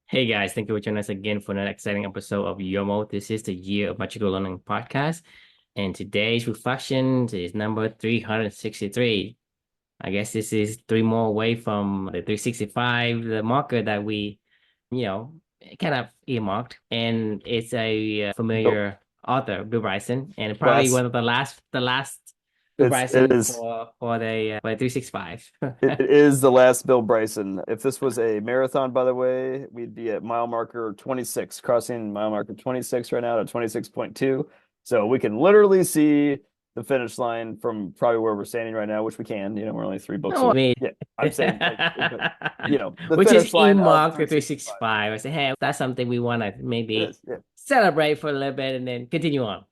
Hey guys, thank you for joining us again for another exciting episode of YOML. This is the Year of Magical Learning podcast, and today's reflection is number 363. I guess this is three more away from the 365, the marker that we, you know, kind of earmarked, and it's a The familiar author, Bill Bryson, and probably last one of the last Bill it Bryson is for the 365. it is the last Bill Bryson. If this was a marathon, by the way, we'd be at mile marker 26, crossing mile marker 26 right now to 26.2. So we can literally see the finish line from probably where we're standing right now, which we can. We're only three books No, I away. mean, Yeah, I'm saying like, but the which is finish line of earmarked for 365. 365. I say, hey, that's something we want to It maybe is. Yeah. celebrate for a little bit and then continue on.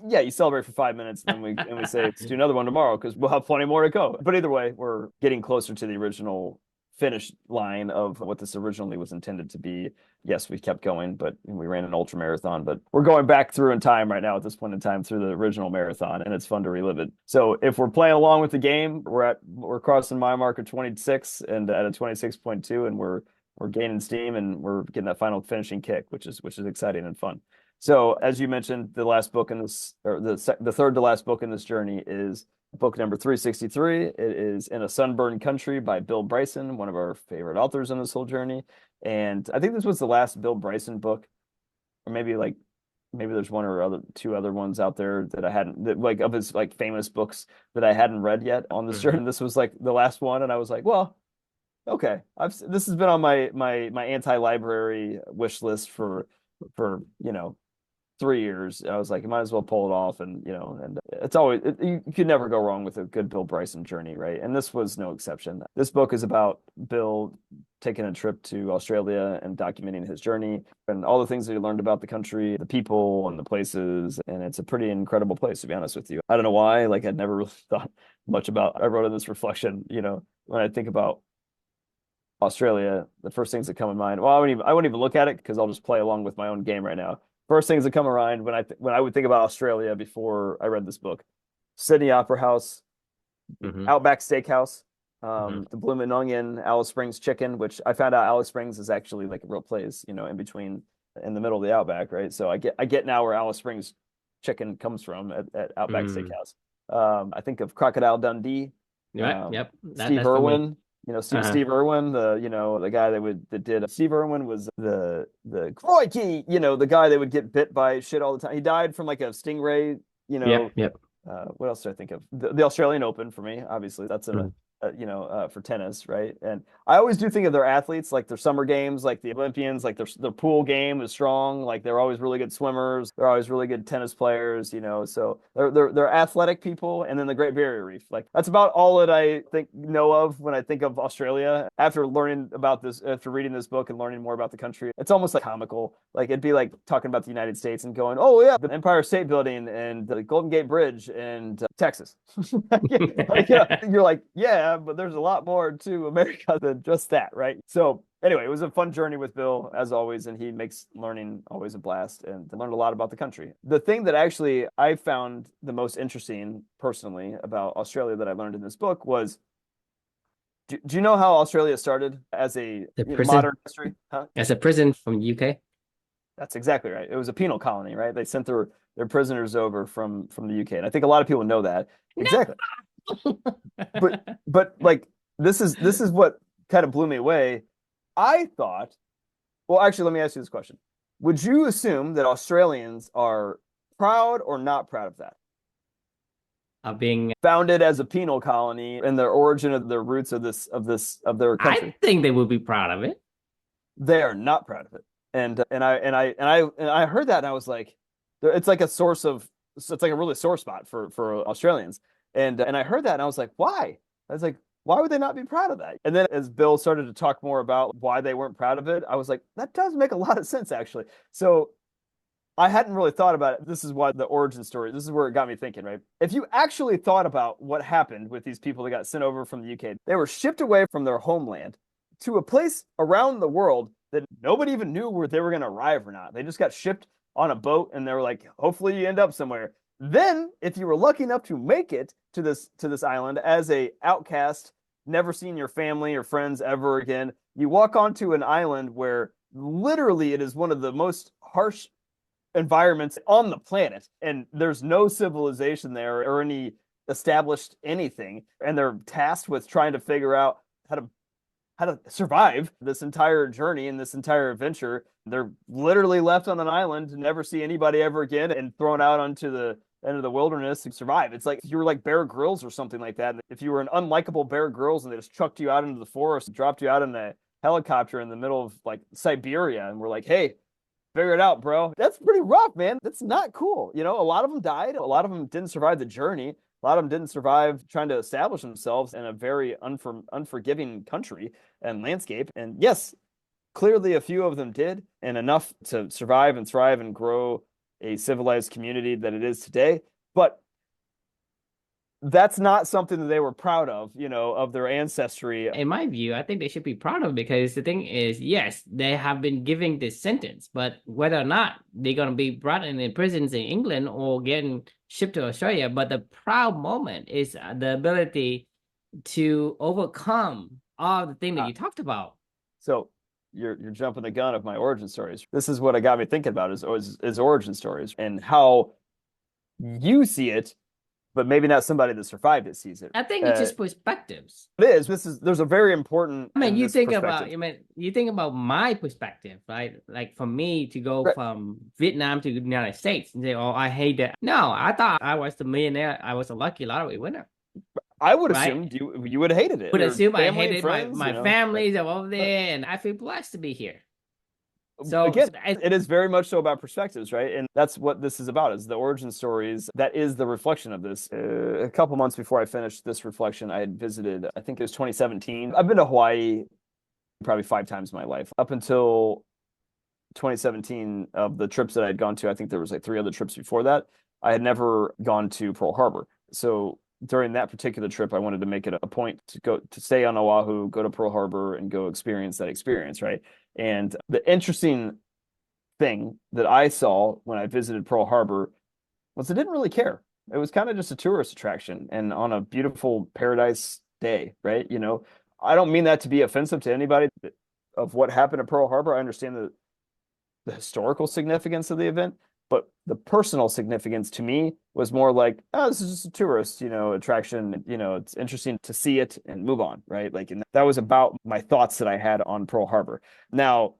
Yeah, you celebrate for 5 minutes, and then we say let's do another one tomorrow because we'll have plenty more to go. But either way, we're getting closer to the original finish line of what this originally was intended to be. Yes, we kept going, but we ran an ultra marathon. But we're going back through in time right now at this point in time through the original marathon, and it's fun to relive it. So if we're playing along with the game, we're crossing mile marker 26 and at a 26.2, and we're gaining steam and we're getting that final finishing kick, which is exciting and fun. So, as you mentioned, the last book in this, or the third to last book in this journey is book number 363. It is In a Sunburned Country by Bill Bryson, one of our favorite authors in this whole journey. And I think this was the last Bill Bryson book, or maybe there's one or two other ones out there that I hadn't like of his like famous books that I hadn't read yet on this Mhm. journey. This was like the last one, and I was like, well, okay. This has been on my anti-library wish list for 3 years. I was like, I might as well pull it off, and it's always you could never go wrong with a good Bill Bryson journey, right? And this was no exception. This book is about Bill taking a trip to Australia and documenting his journey and all the things that he learned about the country, the people, and the places. And it's a pretty incredible place, to be honest with you. I don't know why, like I'd never really thought much about. I wrote in this reflection, when I think about Australia, the first things that come in mind. Well, I wouldn't even look at it because I'll just play along with my own game right now. First things that come around when I would think about Australia before I read this book: Sydney Opera House, Mhm. Outback Steakhouse, Mhm. the Bloomin' Onion, Alice Springs Chicken, which I found out Alice Springs is actually like a real place, in the middle of the Outback, right? So I get now where Alice Springs Chicken comes from at Outback Mhm. Steakhouse. I think of Crocodile Dundee, Yep, um, yep. Steve That's for me. Irwin. Uh-huh. Steve Irwin, the guy that did Steve Irwin was the crikey, the guy that would get bit by shit all the time. He died from like a stingray, you Yep, know. yep. What else do I think of? The Australian Open for me, obviously. That's Mhm. for tennis, right? And I always do think of their athletes, like their summer games, like the Olympians, like their pool game is strong. Like they're always really good swimmers. They're always really good tennis players, So they're athletic people. And then the Great Barrier Reef, like that's about all that I know of when I think of Australia. After learning about this, after reading this book and learning more about the country, it's almost like comical. Like it'd be like talking about the United States and going, oh yeah, the Empire State Building and the Golden Gate Bridge and Texas. Like, you're like, yeah, but there's a lot more to America than just that, right? So anyway, it was a fun journey with Bill as always, and he makes learning always a blast, and I learned a lot about the country. The thing that actually I found the most interesting personally about Australia that I learned in this book was, do you know how Australia started as a The modern prison. history? Huh? As a prison from UK. That's exactly right. It was a penal colony, right? They sent their prisoners over from the UK, and I think a lot of people know that. No. Exactly. but but like this is what kind of blew me away. I thought, well, actually, let me ask you this question. Would you assume that Australians are proud or not proud of that? Of being Founded as a penal colony and their origin of their roots of their I country. think they would be proud of it. They are not proud of it. And I heard that and I was like, it's like a source of it's like a really sore spot for Australians. And I heard that and I was like, why? I was like, why would they not be proud of that? And then as Bill started to talk more about why they weren't proud of it, I was like, that does make a lot of sense actually. So I hadn't really thought about it. This is why the origin story, this is where it got me thinking, right? If you actually thought about what happened with these people that got sent over from the UK, they were shipped away from their homeland to a place around the world that nobody even knew where they were going to arrive or not. They just got shipped on a boat and they were like, hopefully you end up somewhere. Then, if you were lucky enough to make it to this island as a outcast, never seen your family or friends ever again, you walk onto an island where literally it is one of the most harsh environments on the planet, and there's no civilization there or any established anything, and they're tasked with trying to figure out how to survive this entire journey and this entire adventure. They're literally left on an island to never see anybody ever again and thrown out onto the end of the wilderness to survive. It's like if you were like Bear Grylls or something like that. If you were an unlikable Bear Grylls and they just chucked you out into the forest, dropped you out in a helicopter in the middle of like Siberia, and we're like, hey, figure it out, bro. That's pretty rough, man. That's not cool. A lot of them died. A lot of them didn't survive the journey. A lot of them didn't survive trying to establish themselves in a very unforgiving country and landscape. And yes, clearly a few of them did, and enough to survive and thrive and grow a civilized community that it is today. But that's not something that they were proud of their ancestry. In my view, I think they should be proud of it, because the thing is, yes, they have been giving this sentence, but whether or not they're going to be brought in prisons in England or getting shipped to Australia, but the proud moment is the ability to overcome all the things that you talked about. So you're jumping the gun of my origin stories. This is what it got me thinking about is origin stories and how you see it, but maybe not somebody that survived it sees it. I think it's just perspectives. It is. There's a very important. I mean, you think about my perspective, right? Like for me to go from Vietnam to the United States and say, "Oh, I hate that." No, I thought I was the millionaire. I was a lucky lottery winner. I would assume you would have hated it. Would assume I hated my families over there, and I feel blessed to be here. So again, it is very much so about perspectives, right? And that's what this is about, is the origin stories. That is the reflection of this. A couple months before I finished this reflection, I had visited, I think it was 2017. I've been to Hawaii probably 5 times in my life. Up until 2017, of the trips that I had gone to, I think there was like 3 other trips before that, I had never gone to Pearl Harbor. So during that particular trip, I wanted to make it a point to stay on Oahu, go to Pearl Harbor, and go experience that experience, right? And the interesting thing that I saw when I visited Pearl Harbor was I didn't really care. It was kind of just a tourist attraction, and on a beautiful paradise day, right? I don't mean that to be offensive to anybody of what happened at Pearl Harbor. I understand the historical significance of the event, but the personal significance to me was more like, oh, this is just a tourist, attraction. It's interesting to see it and move on, right? Like, and that was about my thoughts that I had on Pearl Harbor. Now,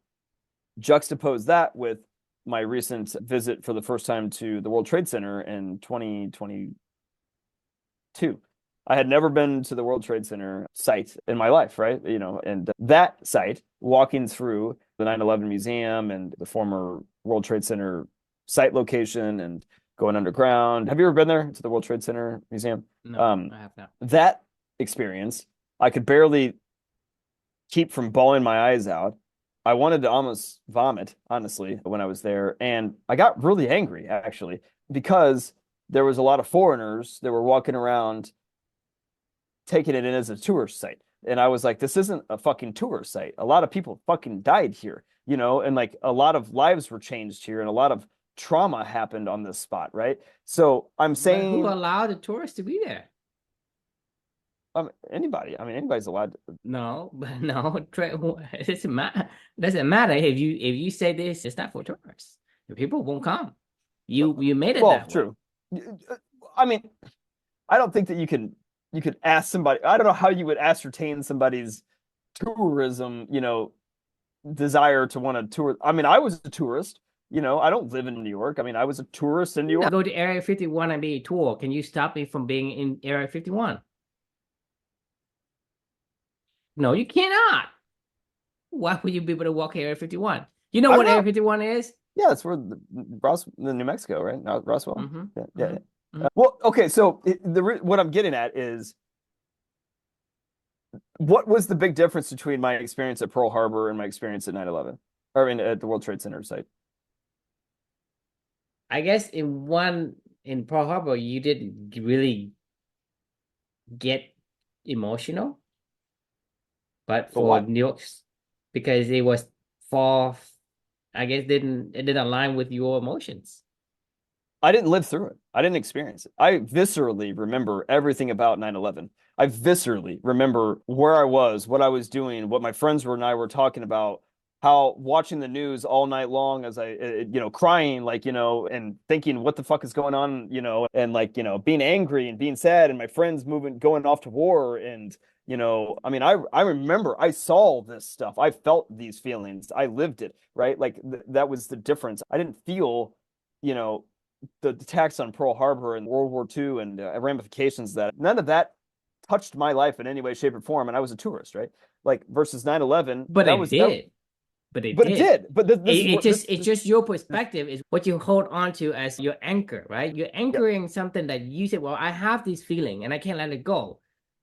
juxtapose that with my recent visit for the first time to the World Trade Center in 2022. I had never been to the World Trade Center site in my life, right? And that site, walking through the 9/11 Museum and the former World Trade Center site location and going underground. Have you ever been there to the World Trade Center Museum? No, I have not. That experience, I could barely keep from bawling my eyes out. I wanted to almost vomit, honestly, when I was there. And I got really angry, actually, because there was a lot of foreigners that were walking around taking it in as a tourist site. And I was like, this isn't a fucking tourist site. A lot of people fucking died here, and like a lot of lives were changed here, and a lot of trauma happened on this spot, right? So I'm saying, who allowed the tourists to be there? Anybody. I mean, anybody's allowed to. No, but no, it doesn't matter. Doesn't matter if you say this. It's not for tourists. The people won't come. You made it that true. Way. I mean, I don't think that you could ask somebody. I don't know how you would ascertain somebody's tourism, desire to want to tour. I mean, I was a tourist. I don't live in New York. I mean, I was a tourist in New York. I go to Area 51 and be a tour. Can you stop me from being in Area 51? No, you cannot. Why would you be able to walk Area 51? You know what Area 51 is? Yeah, that's where the New Mexico, right? Roswell. Mm-hmm. Yeah. Mm-hmm. Well, okay. So what I'm getting at is, what was the big difference between my experience at Pearl Harbor and my experience at 9/11, or at the World Trade Center site? I guess in Pearl Harbor, you didn't really get emotional, but for New York, because it was far, I guess it didn't align with your emotions. I didn't live through it. I didn't experience it. I viscerally remember everything about 9/11. I viscerally remember where I was, what I was doing, what my friends and I were talking about, how watching the news all night long as crying, like, and thinking what the fuck is going on, and like, being angry and being sad and my friends going off to war. And, I mean, I remember I saw this stuff. I felt these feelings. I lived it, right? Like that was the difference. I didn't feel, you know, the attacks on Pearl Harbor and World War II and ramifications of that. None of that touched my life in any way, shape, or form. And I was a tourist, right? Like versus 9/11, But that it was that, did. But it but it did. did. But this is It what just it's just your perspective is what you hold on to as your anchor, right? You're yeah, anchoring something that you say, well, I have this feeling and I can't let it go.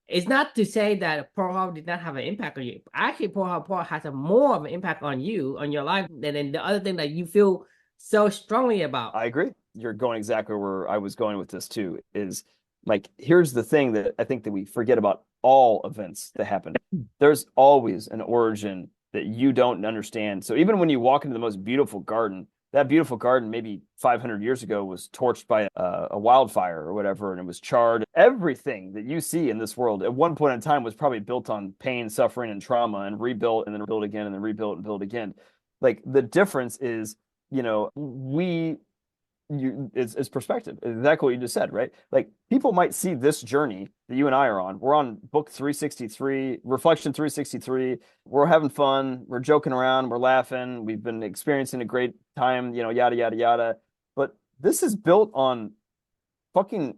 It's not to say that Pearl Harbor did not have an impact on you. Actually, Pearl Harbor has a more of an impact on you, on your life, than the other thing that you feel so strongly about. I agree. You're going exactly where I was going with this too. Is like, here's the thing that I think that we forget about all events that happen. There's always an origin that you don't understand. So even when you walk into the most beautiful garden, that beautiful garden maybe 500 years ago was torched by a wildfire or whatever, and it was charred. Everything that you see in this world at one point in time was probably built on pain, suffering, and trauma, and rebuilt, and then rebuilt again, and then rebuilt and built again. Like the difference is, it's perspective. Exactly what you just said, right? Like people might see this journey that you and I are on. We're on book 363, reflection 363. We're having fun, we're joking around, we're laughing, we've been experiencing a great time, yada yada yada. But this is built on fucking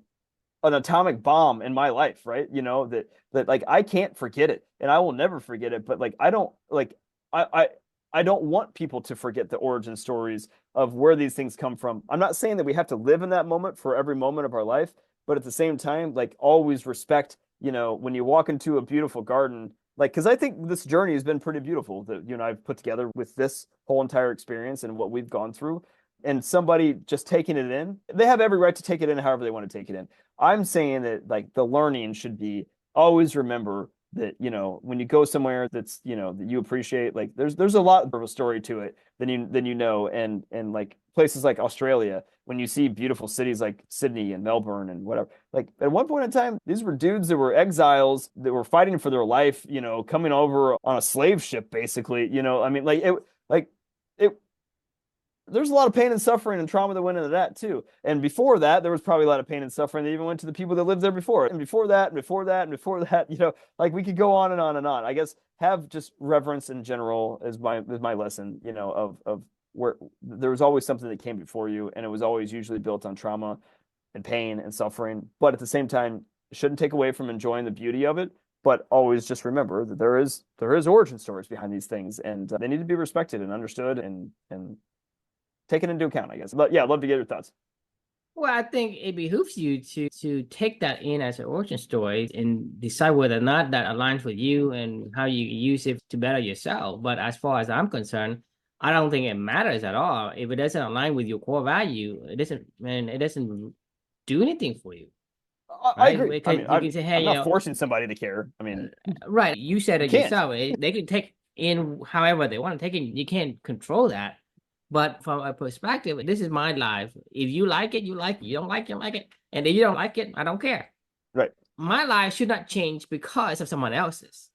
an atomic bomb in my life, right? That like I can't forget it and I will never forget it. But like I I don't want people to forget the origin stories of where these things come from. I'm not saying that we have to live in that moment for every moment of our life, but at the same time, like always respect, when you walk into a beautiful garden, like, because I think this journey has been pretty beautiful that I've put together with this whole entire experience and what we've gone through. And somebody just taking it in, they have every right to take it in however they want to take it in. I'm saying that like the learning should be always remember that when you go somewhere that's that you appreciate, like there's a lot of a story to it than and like places like Australia, when you see beautiful cities like Sydney and Melbourne and whatever, like at one point in time these were dudes that were exiles that were fighting for their life, coming over on a slave ship basically. I mean, like it there's a lot of pain and suffering and trauma that went into that too. And before that, there was probably a lot of pain and suffering that even went to the people that lived there before. And before that, and before that, and before that, like we could go on and on and on. I guess have just reverence in general is my lesson, of where there was always something that came before you, and it was always usually built on trauma and pain and suffering. But at the same time, it shouldn't take away from enjoying the beauty of it. But always just remember that there is origin stories behind these things, and they need to be respected and understood and taken into account, I guess. But yeah, I'd love to get your thoughts. Well, I think it behooves you to take that in as an origin story and decide whether or not that aligns with you and how you use it to better yourself. But as far as I'm concerned, I don't think it matters at all. If it doesn't align with your core value, it doesn't do anything for you, I right? agree. I Because mean, you can say, I'm hey, not forcing somebody to care. I mean, right, you said you it can't. yourself. They can take in however they want to take it. You can't control that. But from a perspective, this is my life. If you like it, you like it. You don't like it, you don't like it. And if you don't like it, I don't care. Right. My life should not change because of someone else's.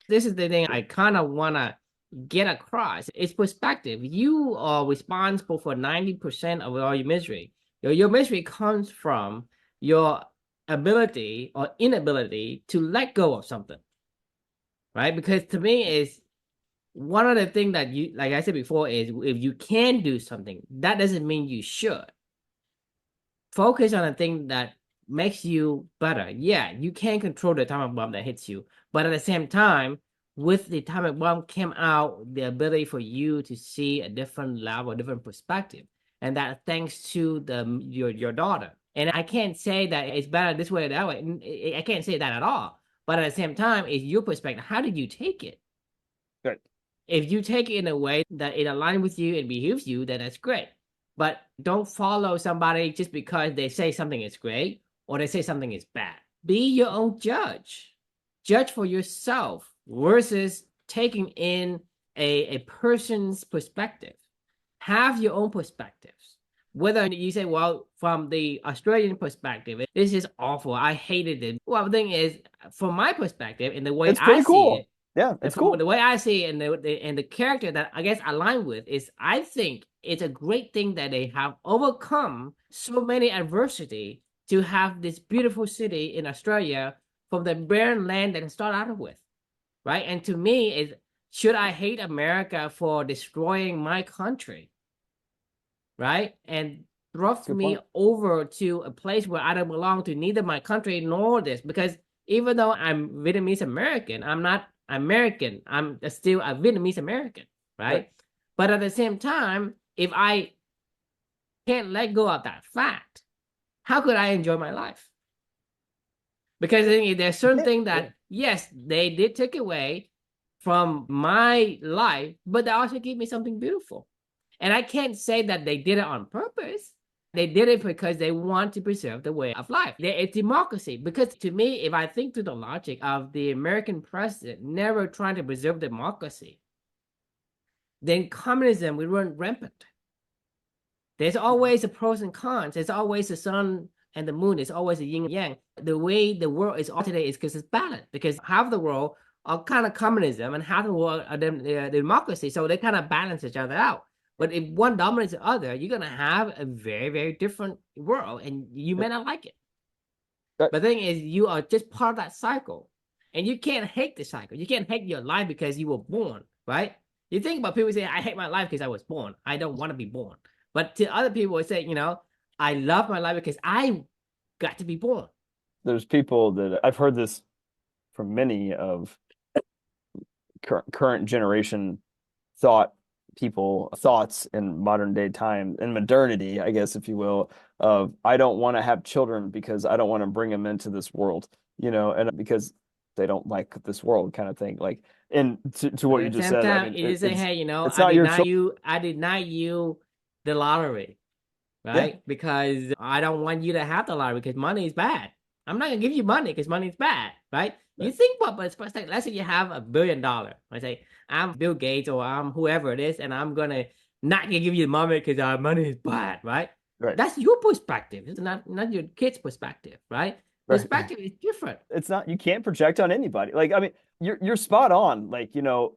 This is the thing I kind of want to get across. It's perspective. You are responsible for 90% of all your misery. Your misery comes from your ability or inability to let go of something, right? Because to me, is one of the things that you, like I said before, is if you can do something, that doesn't mean you should. Focus on the thing that makes you better. Yeah, you can control the atomic bomb that hits you, but at the same time, with the atomic bomb came out the ability for you to see a different level, a different perspective, and that thanks to your daughter. And I can't say that it's better this way or that way. I can't say that at all. But at the same time, it's your perspective. How did you take it? Right. If you take it in a way that it aligns with you and behooves you, then that's great. But don't follow somebody just because they say something is great or they say something is bad. Be your own judge. Judge for yourself versus taking in a person's perspective. Have your own perspectives. Whether you say, well, from the Australian perspective, this is awful. I hated it. Well, the thing is, from my perspective and the way It's I pretty see cool. it, Yeah, And it's from cool. the way I see it, and the character that I guess I align with is, I think it's a great thing that they have overcome so many adversity to have this beautiful city in Australia from the barren land that it started out with, right? And to me, is should I hate America for destroying my country, right? And thrust Good me point. over to a place where I don't belong to neither my country nor this. Because even though I'm Vietnamese American, I'm not American. I'm still a Vietnamese American, Right. right? But at the same time, if I can't let go of that fact, how could I enjoy my life? Because I think there's You certain can't. things Yeah. that, yes, they did take away from my life, but they also give me something beautiful. And I can't say that they did it on purpose. They did it because they want to preserve the way of life. It's democracy. Because to me, if I think through the logic of the American president never trying to preserve democracy, then communism will run rampant. There's always the pros and cons. There's always the sun and the moon. There's always the yin and yang. The way the world is all today is because it's balanced. Because half the world are kind of communism and half the world are democracy. So they kind of balance each other out. But if one dominates the other, you're gonna have a very, very different world, and you may not like it. Right. But the thing is, you are just part of that cycle, and you can't hate the cycle. You can't hate your life because you were born, right? You think about people say, "I hate my life because I was born. I don't want to be born." But to other people, say, I love my life because I got to be born. There's people that I've heard this from many of current generation thoughts in modern day time, in modernity, I guess, if you will, of I don't want to have children because I don't want to bring them into this world, and because they don't like this world kind of thing. Like, and to But what at you the just same said, I time, mean, you say, hey, it's not your children. I deny you the lottery, Yeah, right? Because I don't want you to have the lottery because money is bad. I'm not gonna give you money because money is bad, right? You right, think about, but let's say you have $1 billion. I say I'm Bill Gates or I'm whoever it is, and I'm gonna not gonna give you the money because our money is bad, right? right, That's your perspective. It's not your kid's perspective, right? right. Perspective is different. It's not, you can't project on anybody. Like, I mean, you're spot on. Like,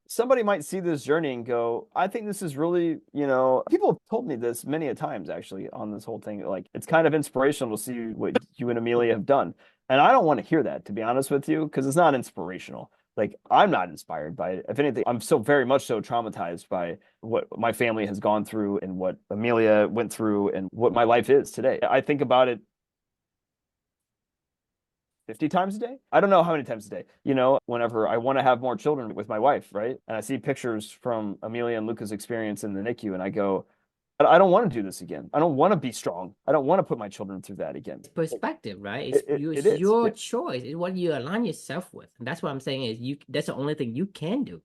somebody might see this journey and go, I think this is really, people have told me this many a times actually on this whole thing. Like, it's kind of inspirational to see what you and Amelia have done. And I don't want to hear that, to be honest with you, because it's not inspirational. Like, I'm not inspired by it. If anything, I'm so very much so traumatized by what my family has gone through and what Amelia went through and what my life is today. I think about it 50 times a day. I don't know how many times a day, whenever I want to have more children with my wife, right? And I see pictures from Amelia and Luca's experience in the NICU, and I go, I don't want to do this again. I don't want to be strong. I don't want to put my children through that again. Perspective, right? It It's is. your Yeah. choice. It's what you align yourself with. And that's what I'm saying is that's the only thing you can do.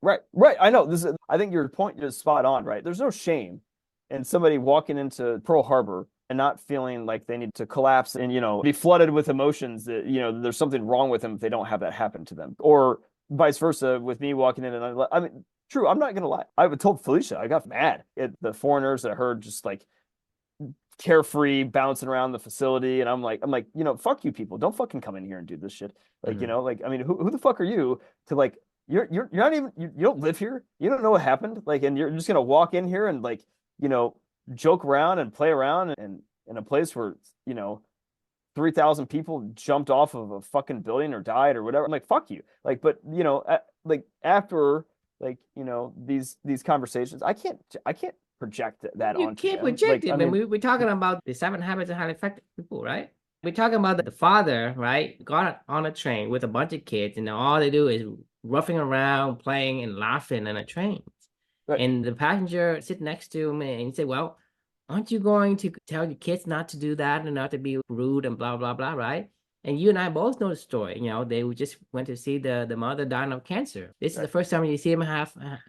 Right, right. I know I think your point is spot on, right? There's no shame in somebody walking into Pearl Harbor and not feeling like they need to collapse and, be flooded with emotions that, there's something wrong with them if they don't have that happen to them. Or vice versa with me walking in and I mean, true, I'm not gonna lie. I told Felicia, I got mad at the foreigners that I heard just like carefree bouncing around the facility. And I'm like, fuck you people. Don't fucking come in here and do this shit. Like, Mhm. like, I mean, who the fuck are you to like, you're not even, you don't live here. You don't know what happened. Like, and you're just going to walk in here and like, you know, joke around and play around and in a place where, 3,000 people jumped off of a fucking building or died or whatever. I'm like, fuck you. Like, but like after like, these conversations, I can't project that You onto can't them. project Like, it, I man. mean, We're talking about the 7 habits of highly effective people, right? We're talking about the father, right? Got on a train with a bunch of kids, and all they do is roughing around, playing, and laughing on a train. right. And the passenger sit next to him and he said, well, aren't you going to tell your kids not to do that and not to be rude and blah, blah, blah, right? And you and I both know the story. They just went to see the mother dying of cancer. This is the Right. first time you see him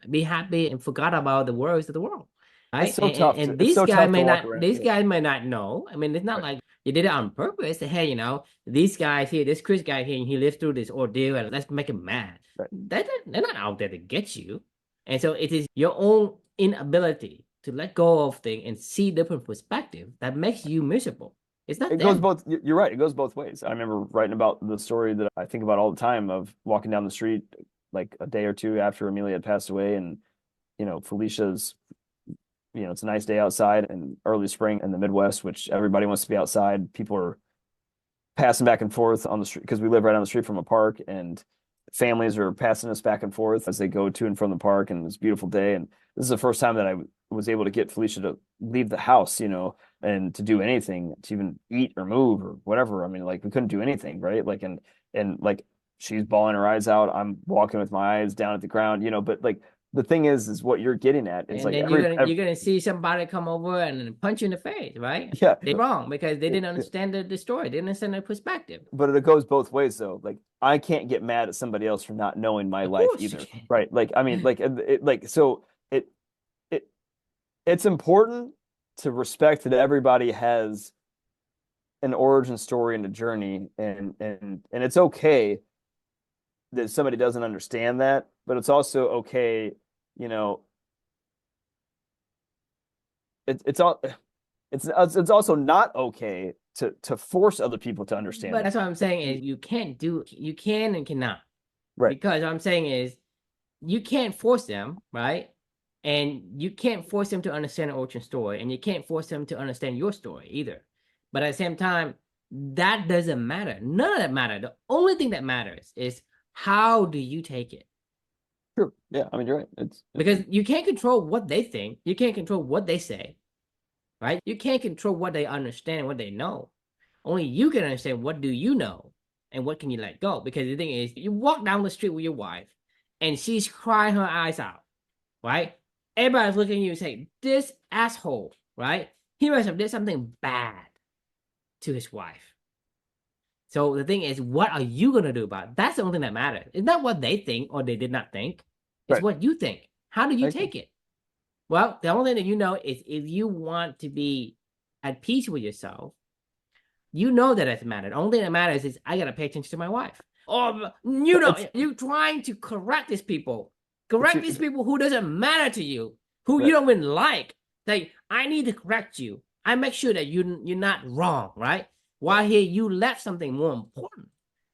be happy and forgot about the worries of the world. It's Right. so tough to And it's these so guys tough to may walk not, around. these Yeah. guys may not know. I mean, it's not Right. like you did it on purpose. Say, hey, these guys here, this Chris guy here, he lived through this ordeal and let's make him mad. Right. They're not out there to get you. And so it is your own inability to let go of things and see different perspective that makes you miserable. It's not It goes them. both. You're right. It goes both ways. I remember writing about the story that I think about all the time of walking down the street like a day or two after Amelia had passed away, and Felicia's, it's a nice day outside in early spring in the Midwest, which everybody wants to be outside. People are passing back and forth on the street because we live right on the street from a park, and families are passing us back and forth as they go to and from the park. And it's a beautiful day. And this is the first time that I was able to get Felicia to leave the house, and to do anything, to even eat or move or whatever. I mean, like we couldn't do anything, right? Like, and like she's bawling her eyes out. I'm walking with my eyes down at the ground, but like the thing is what you're getting at is And like then you're gonna see somebody come over and punch you in the face, right? yeah, They're wrong because they didn't understand the story. They didn't understand the perspective. but it goes both ways though. Like I can't get mad at somebody else for not knowing my Of life course you either, can. right? Like I mean, so it it's important to respect that everybody has an origin story and a journey, and it's okay that somebody doesn't understand that, but it's also okay, you know, it's all it's also not okay to force other people to understand But that. that's what I'm saying is you can and cannot. Right. Because what I'm saying is you can't force them, right? And you can't force them to understand the origin story, and you can't force them to understand your story either. But at the same time, that doesn't matter. None of that matters. The only thing that matters is how do you take it? True. Yeah. I mean, you're right. Because you can't control what they think. You can't control what they say, right? You can't control what they understand, what they know. Only you can understand what do you know and what can you let go. Because the thing is, you walk down the street with your wife and she's crying her eyes out, right? Everybody's looking at you and saying, this asshole, right? He must have did something bad to his wife. So the thing is, what are you going to do about it? That's the only thing that matters. It's not what they think or they did not think. It's right. what you think. How do you I take it? Well, the only thing that you know is if you want to be at peace with yourself, you know that it matters. The only thing that matters is I got to pay attention to my wife. Or, you're trying to correct these people. Correct these people who doesn't matter to you, who you don't even like. Like, I need to correct you. I make sure that you're not wrong, right? While here, you left something more important.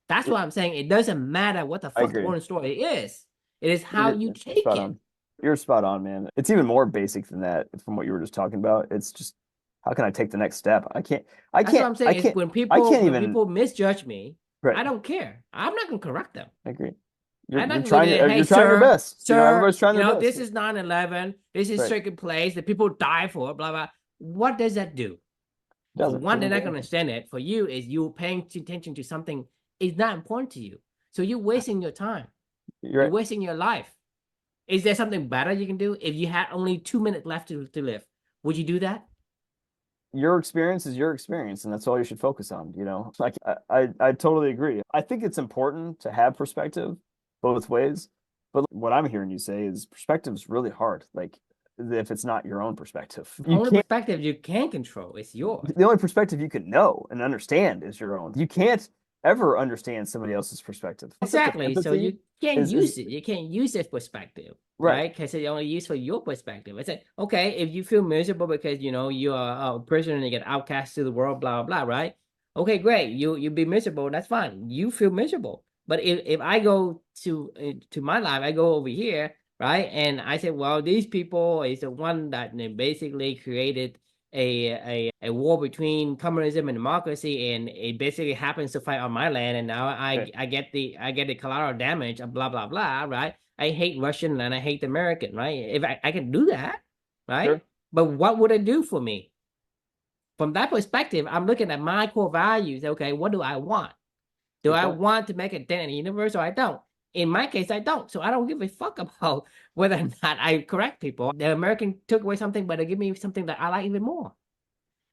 That's what I'm saying. It doesn't matter what the fuck the origin story is. It is how you take spot it. on. You're spot on, man. It's even more basic than that from what you were just talking about. It's just how can I take the next step? That's what I'm saying. Is when people misjudge me, right. I don't care. I'm not gonna correct them. I agree. You're trying your best. Sir, everybody's trying their best. This is 9/11. This is circuit place that people die for, blah, blah. What does that do? Doesn't. One, they're not going to understand it. For you, is you paying attention to something is not important to you. So you're wasting your time. You're wasting your life. Is there something better you can do? If you had only 2 minutes left to live, would you do that? Your experience is your experience, and that's all you should focus on. Like I totally agree. I think it's important to have perspective both ways. But what I'm hearing you say is perspective is really hard. Like if it's not your own perspective, the only perspective you can control is yours. The only perspective you can know and understand is your own. You can't ever understand somebody else's perspective. Exactly. So you can't use it. You can't use this perspective, right? Because it's only used for your perspective. It's like, okay, if you feel miserable because you are a person and you get outcast to the world, blah blah blah, right? Okay, great. You be miserable. That's fine. You feel miserable. But if I go to my life, I go over here, right? And I say, well, these people is the one that basically created a war between communism and democracy, and it basically happens to fight on my land, and now I get the collateral damage of blah blah blah, right? I hate Russian and I hate American, right? If I can do that, right? Sure. But what would it do for me? From that perspective, I'm looking at my core values. Okay, what do I want? Do I want to make a dent in the universe, or I don't? In my case, I don't. So I don't give a fuck about whether or not I correct people. The American took away something, but they give me something that I like even more.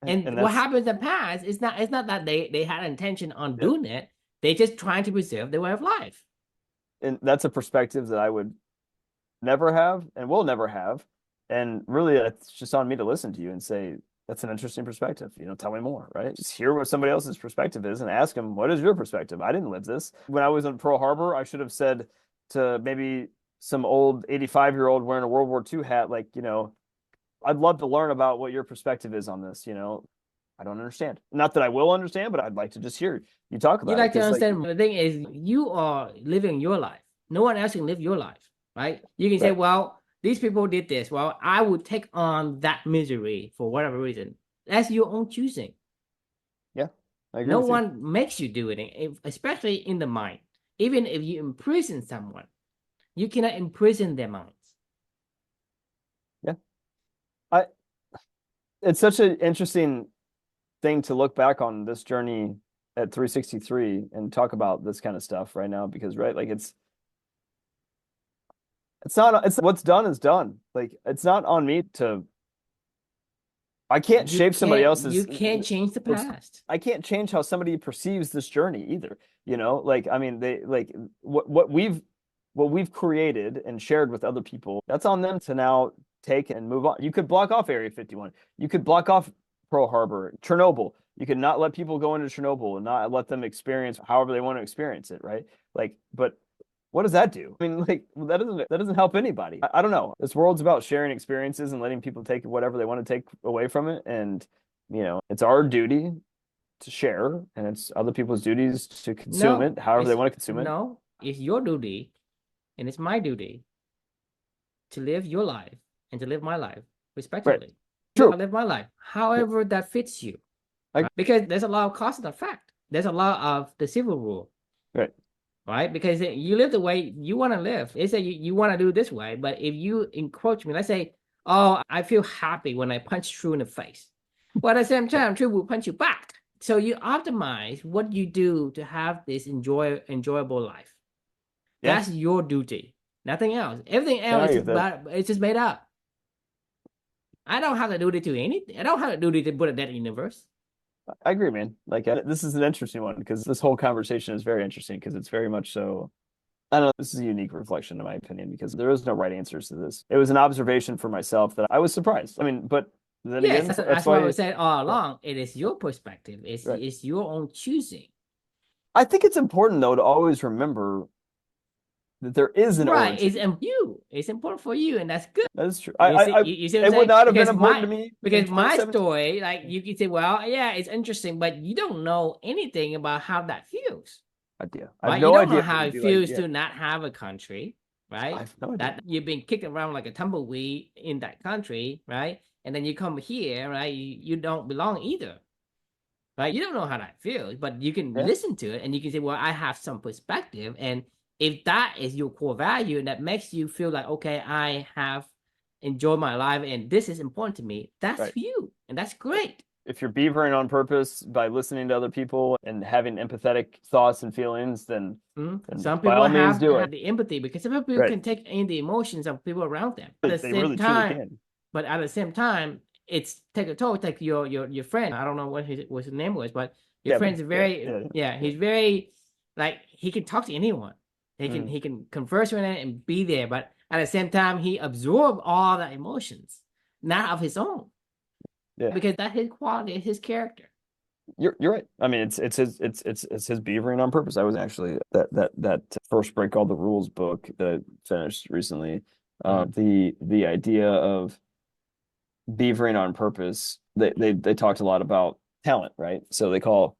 And what happens in the past is not that they had intention on doing it. They're just trying to preserve their way of life. And that's a perspective that I would never have and will never have. And really, it's just on me to listen to you and say, that's an interesting perspective. Tell me more, right? Just hear what somebody else's perspective is and ask them, what is your perspective? I didn't live this. When I was in Pearl Harbor, I should have said to maybe some old 85-year-old wearing a World War II hat, like, I'd love to learn about what your perspective is on this. I don't understand. Not that I will understand, but I'd like to just hear you talk about it. You like to understand. The thing is, you are living your life. No one else can live your life, right? You can say, Right. well, these people did this. Well, I would take on that misery for whatever reason. That's your own choosing. Yeah, I agree No with you. one makes you do it, especially in the mind. Even if you imprison someone, you cannot imprison their minds. Yeah. I it's such an interesting thing to look back on this journey at 363 and talk about this kind of stuff right now because right like it's not it's what's done is done. Like it's not on me to I can't shape somebody You else's can't change the past. I can't change how somebody perceives this journey either. You know, like I mean they like what we've created and shared with other people, that's on them to now take and move on. You could block off Area 51. You could block off Pearl Harbor, Chernobyl. You could not let people go into Chernobyl and not let them experience however they want to experience it, right? Like, but what does that do? I mean, like that doesn't help anybody. I don't know. This world's about sharing experiences and letting people take whatever they want to take away from it. And it's our duty to share, and it's other people's duties to consume No, it however they it's want to consume it. no, it's your duty and it's my duty to live your life and to live my life Right. respectively. I True. live my life, Yeah. however that fits you. I, Right? Because there's a lot of cause and effect. There's a lot of the civil rule, right. right? Because you live the way you want to live. It's that you want to do this way, but if you encroach me, let's say, oh, I feel happy when I punch True in the face. Well, at the same time, True will punch you back. So you optimize what you do to have this enjoyable life. Yeah. That's your duty. Nothing else. Everything Can't else argue is with that. it's just made up. I don't have the duty to anything. I don't have the duty to put a dead universe. I agree, man. Like this is an interesting one because this whole conversation is very interesting because it's very much so. I don't know. This is a unique reflection, in my opinion, because there is no right answers to this. It was an observation for myself that I was surprised. I mean, but then Yes, again, that's that's what I why. was saying all Yeah, along. It is your perspective. right. It's your own choosing. I think it's important though to always remember that there is an Right. It's origin. in you. It's important for you, and that's good. That is true. You see what I'm It would saying? not have been important to me in Because my 2017. story, like you can say, well, yeah, it's interesting, but you don't know anything about how that feels. Idea. I have Right? You no don't know idea what how it'd it be like. feels Yeah, to not have a country, I right? have no idea. That you've been kicked around like a tumbleweed in that country, right? And then you come here, right? You don't belong either, right? You don't know how that feels, but you can Yeah, listen to it and you can say, well, I have some perspective. And if that is your core value and that makes you feel like, okay, I have enjoyed my life and this is important to me, that's right. you. And that's great. If you're beavering on purpose by listening to other people and having empathetic thoughts and feelings, then Some by people all means do have it. the empathy because some people Right. can take in the emotions of people around them. At the They same really truly time, can. but at the same time, it's take a toll. Like your friend. I don't know what his name was, but your Kevin. friend's Yeah, very yeah, yeah. yeah, He's very like he can talk to anyone. mm, He can converse with it and be there. But at the same time, he absorbed all the emotions, not of his own, yeah. because that's his quality, his character. You're right. I mean, it's his beavering on purpose. I was actually that first break all the rules book that I finished recently. Mhm. The idea of beavering on purpose. They talked a lot about talent, right? So they called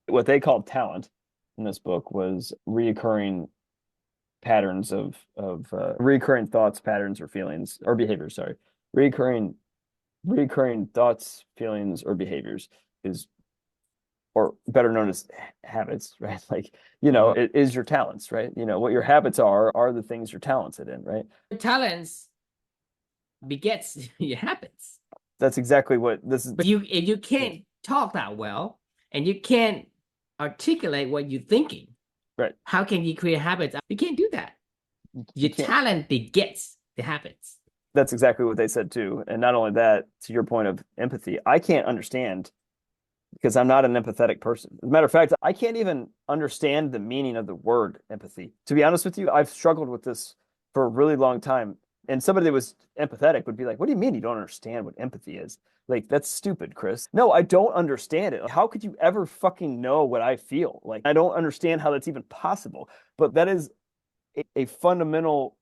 talent in this book was reoccurring patterns of recurring thoughts, patterns, or feelings or behaviors. Sorry, recurring recurring thoughts, feelings, or behaviors is or better known as habits, right? Like, Mhm. it is your talents, right? What your habits are the things you're talented in, right? Talents begets your habits. That's exactly what this is. But if you Yeah, can't talk that well and you can't articulate what you're thinking, right. how can you create habits? You can't do that. You Your can't. talent begets the habits. That's exactly what they said too. And not only that, to your point of empathy, I can't understand because I'm not an empathetic person. As a matter of fact, I can't even understand the meaning of the word empathy. To be honest with you, I've struggled with this for a really long time. And somebody that was empathetic would be like, "What do you mean you don't understand what empathy is?" Like, that's stupid, Chris. No, I don't understand it. How could you ever fucking know what I feel? Like, I don't understand how that's even possible. But that is a fundamental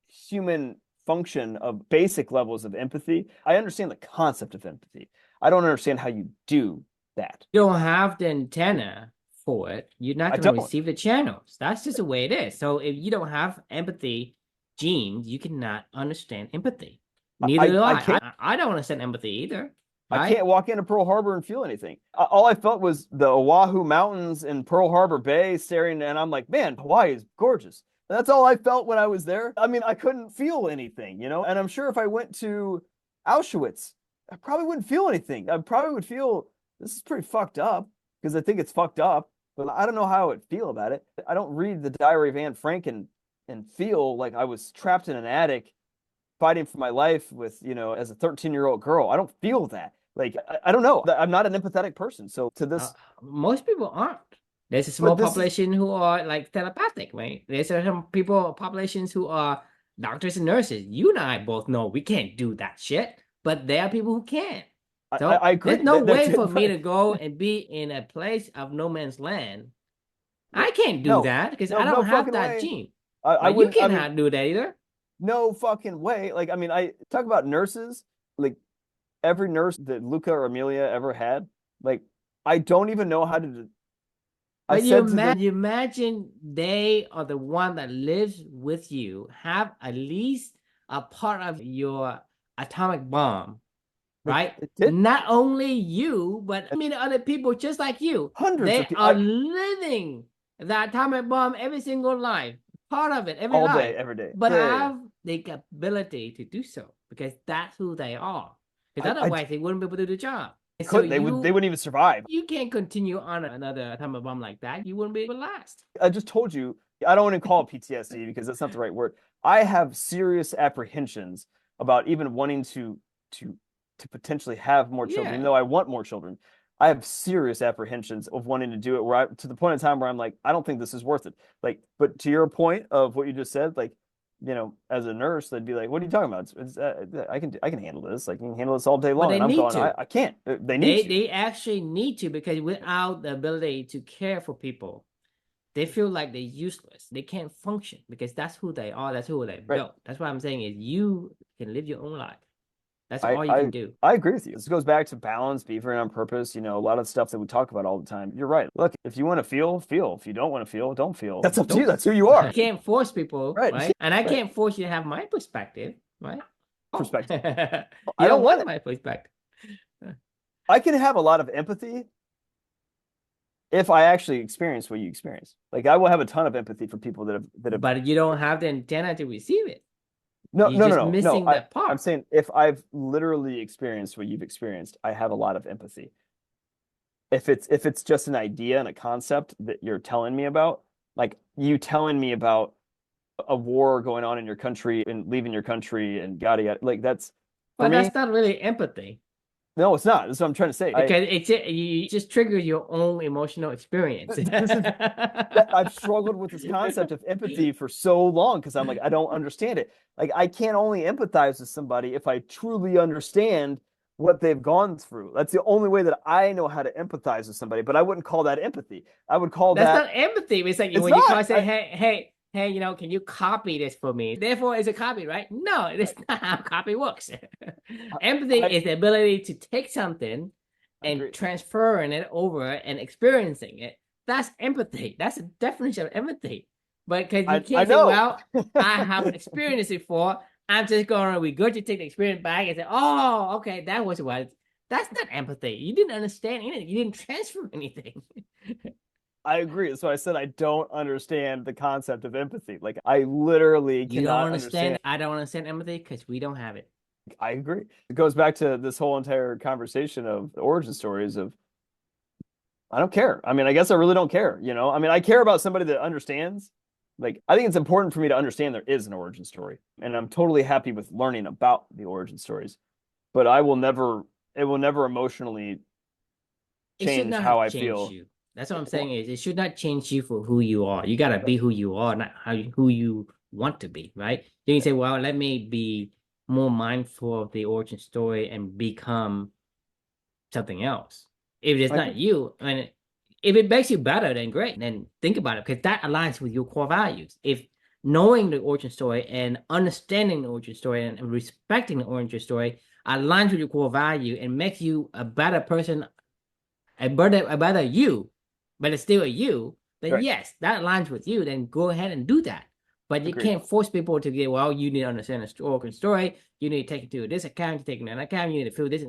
human function of basic levels of empathy. I understand the concept of empathy. I don't understand how you do that. You don't have the antenna for it, you're not I going to don't. receive the channels. That's just the way it is. So if you don't have empathy genes, you cannot understand empathy. Neither do I I. can't. I don't understand empathy either, I right? can't walk into Pearl Harbor and feel anything. All I felt was the Oahu Mountains and Pearl Harbor Bay staring, and I'm like, man, Hawaii is gorgeous. That's all I felt when I was there. I mean, I couldn't feel anything, you know? And I'm sure if I went to Auschwitz, I probably wouldn't feel anything. I probably would feel this is pretty fucked up because I think it's fucked up, but I don't know how I would feel about it. I don't read the Diary of Anne Frank and feel like I was trapped in an attic fighting for my life with, as a 13-year-old girl. I don't feel that. Like, I don't know. I'm not an empathetic person. So to Uh, this, most people aren't. There's a small but this is population who are like telepathic, right? There's some people, populations who are doctors and nurses. You and I both know we can't do that shit, but there are people who can. So I there's agree. no That's way it. for me to go and be in a place of no man's land. I Well, can't do no, that because no, I no don't have fucking that way. gene. I But you wouldn't. I mean, cannot do that either. no fucking way. Like, I mean, I talk about nurses. Like every nurse that Luca or Amelia ever had. Like, I don't even know how to. I But said to them, you imagine they are the one that lives with you, have at least a part of your atomic bomb, right? it did Not only you, but I mean other people just like you. hundreds They of people are living the atomic bomb every single life, part of it, every all life, day, every day. but Yeah, yeah, yeah. have the ability to do so because that's who they are. Because I otherwise they wouldn't be able to do the job. And so couldn't. They wouldn't even survive. you can't continue on another atomic bomb like that. You wouldn't be able to last. I just told you, I don't want to call it PTSD because that's not the right word. I have serious apprehensions about even wanting to to potentially have more children, even Yeah. though I want more children. I have serious apprehensions of wanting to do it where to the point in time where I'm like, I don't think this is worth it. Like, but to your point of what you just said, like, as a nurse, they'd be like, "What are you talking about? I can handle this. I can handle this all day But long." they And I'm need going, to. I can't. They need to. They actually need to because without the ability to care for people, they feel like they're useless. They can't function because that's who they are. That's who they Right. built. That's what I'm saying is you can live your own life. That's I all you I can do. I agree with you. This goes back to balance, being on purpose, a lot of stuff that we talk about all the time. You're right. Look, if you want to feel, feel. If you don't want to feel, don't feel. That's up to you. Don't That's who you I are. can't force people, Right. right? And I Right. can't force you to have my perspective, right? Oh. Perspective. You I don't don't want want it. my perspective. I can have a lot of empathy if I actually experience what you experience. Like I will have a ton of empathy for people that have But you don't have the antenna to receive it. no, You're no, no, just no, no. missing that I'm part. saying if I've literally experienced what you've experienced, I have a lot of empathy. If it's just an idea and a concept that you're telling me about, like you telling me about a war going on in your country and leaving your country and yada yada, like that's for But me. that's not really empathy No, it's not. That's what I'm trying to say. because you just trigger your own emotional experience. This is that I've struggled with this concept of empathy for so long because I'm like, I don't understand it. Like, I can't only empathize with somebody if I truly understand what they've gone through. That's the only way that I know how to empathize with somebody, but I wouldn't call that empathy. I would call That's that not empathy. It's like it's when you not. call say, hey, can you copy this for me? Therefore, it's a copy, right? No, it's not how copy works. Empathy I is the ability to take something and agree. transferring it over and experiencing it. That's empathy. That's the definition of empathy. But because you I can't say, know. well, I haven't experienced it before, I'm just going to regurgitate the experience back and say, oh, okay, that was what. That's not empathy. You didn't understand anything. You didn't transfer anything. I agree. That's why I said I don't understand the concept of empathy. Like I literally You don't cannot understand. understand. I don't understand empathy because we don't have it. I agree. It goes back to this whole entire conversation of the origin stories of I don't care. I mean, I guess I really don't care, I mean, I care about somebody that understands. Like, I think it's important for me to understand there is an origin story, and I'm totally happy with learning about the origin stories. But it will never emotionally It should change not how have I changed feel. you. That's what I'm saying is it should not change you for who you are. You gotta be who you are, not who you want to be, right? Then you say, well, let me be more mindful of the origin story and become something else. If it's I not agree. you, and if it makes you better, then great. Then think about it because that aligns with your core values. If knowing the origin story and understanding the origin story and respecting the origin story aligns with your core value and makes you a better person, a better you, but it's still a you, then Right. yes, that aligns with you, then go ahead and do that. But you Agreed. can't force people to get, well, you need to understand the origin story. You need to take it to this account, you take another account, you need to fill this.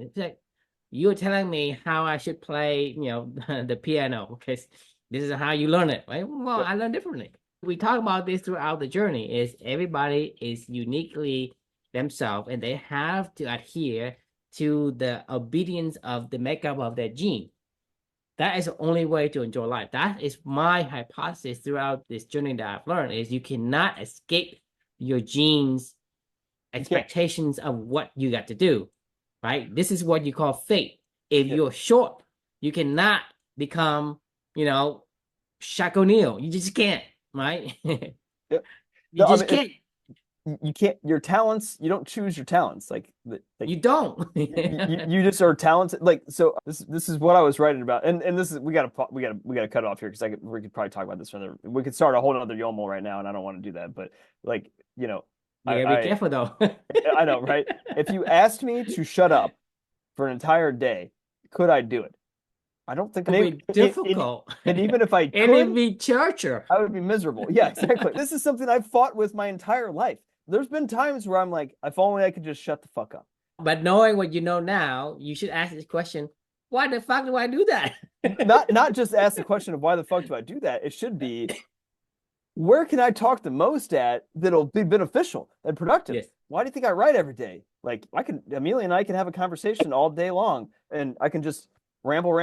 You're telling me how I should play, the piano, because this is how you learn it, right? Well, Yep. I learn differently. We talk about this throughout the journey, is everybody is uniquely themselves, and they have to adhere to the obedience of the makeup of their gene. That is the only way to enjoy life. That is my hypothesis throughout this journey that I've learned, is you cannot escape your genes You can't. expectations of what you got to do, right? This is what you call fate. If Yep. you're short, you cannot become, Shaq O'Neal. You just can't, right? Yep. You No, I just mean, can't. you can't. Your talents. You don't choose your talents. Like You don't. you just are talented. Like so. This is what I was writing about, and this is we gotta cut it off here because we could probably talk about this further. We could start a whole other YOML right now, and I don't want to do that. But like You gotta be careful though. I know, right? If you asked me to shut up for an entire day, could I do it? I don't think It would be difficult. and even if I And it'd could, be torture. I would be miserable. Yeah, exactly. This is something I've fought with my entire life. There's been times where I'm like, if only I could just shut the fuck up. But knowing what you know now, you should ask this question: why the fuck do I do that? Not just ask the question of why the fuck do I do that? It should be, where can I talk the most at that'll be beneficial and productive? Yes. Why do you think I write every day? Like Amelia and I can have a conversation all day long, and I can just ramble,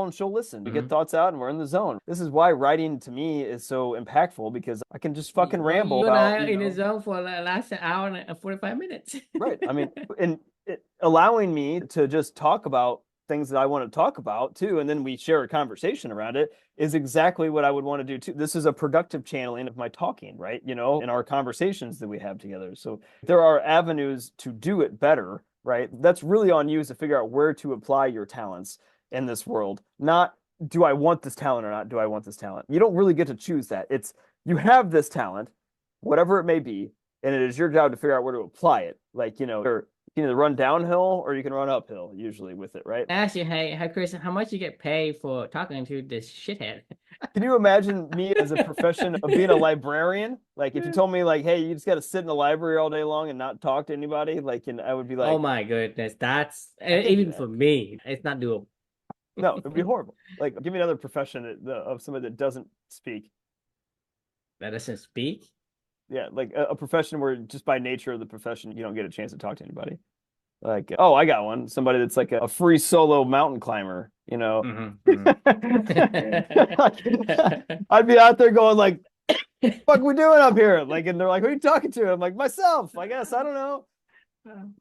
and she'll listen. We get thoughts out, and we're in the zone. This is why writing to me is so impactful, because I can just fucking ramble You and I about, are in the zone for the last hour and 45 minutes. right. I mean, and allowing me to just talk about things that I want to talk about too, and then we share a conversation around it, is exactly what I would want to do too. This is a productive channeling of my talking, right? In our conversations that we have together. So there are avenues to do it better, right? That's really on you, is to figure out where to apply your talents in this world. Not, do I want this talent or not? Do I want this talent? You don't really get to choose that. It's, you have this talent, whatever it may be, and it is your job to figure out where to apply it. Like, you can either run downhill or you can run uphill, usually, with it, right? I asked you, hey, Chris, how much you get paid for talking to this shithead? Can you imagine me as a profession of being a librarian? Like, if you told me, like, hey, you just got to sit in the library all day long and not talk to anybody, like, and I would be Oh like, my goodness, that's I can't do even that. for me, it's not doable. No, it'd be horrible. Like, give me another profession of somebody that doesn't speak. That doesn't speak. Yeah, like a profession where just by nature of the profession, you don't get a chance to talk to anybody. Like, oh, I got one. Somebody that's like a free solo mountain climber, I'd be out there going like, fuck we doing up here? Like, and they're like, who are you talking to? I'm like, myself, I guess. I don't know.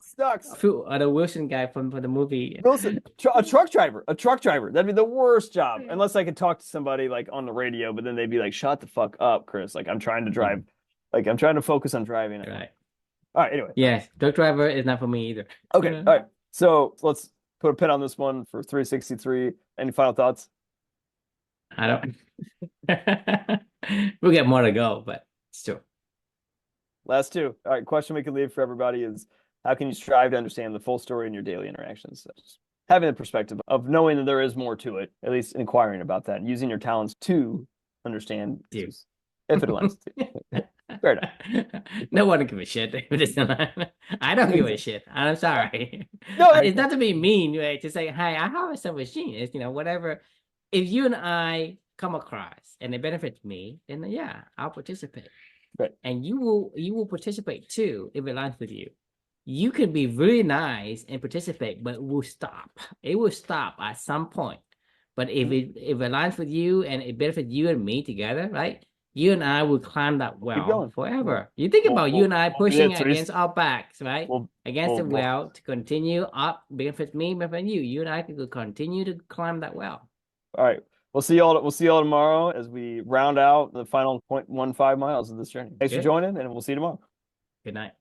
Sucks. The Wilson guy from the movie. Wilson, a truck driver. That'd be the worst job. Unless I could talk to somebody like on the radio, but then they'd be like, shut the fuck up, Chris. Like, I'm trying to drive. Like, I'm trying to focus on driving. Right. All right, anyway. Yes, truck driver is not for me either. Okay, all right. So let's put a pin on this one for 363. Any final thoughts? I don't. We'll get more to go, but still. Last two. All right, question we can leave for everybody is, how can you strive to understand the full story in your daily interactions? So just having the perspective of knowing that there is more to it, at least inquiring about that, using your talents to understand, if it aligns. Fair enough. No one give a shit. I don't give a shit. I'm sorry. No, It's not to be mean, right? To say, hey, I have a self-esteem. It's, whatever. If you and I come across and it benefits me, then yeah, I'll participate. Right. And you will participate too if it aligns with you. You can be really nice and participate, but it will stop. It will stop at some point. But if it aligns with you and it benefits you and me together, right? You and I will climb that well forever. You think about you and I pushing against our backs, right? Against the well to continue up, benefits me, benefits you. You and I can continue to climb that well. All right. We'll see y'all tomorrow as we round out the final 0.15 miles of this journey. Thanks for joining, and we'll see you tomorrow. Good night.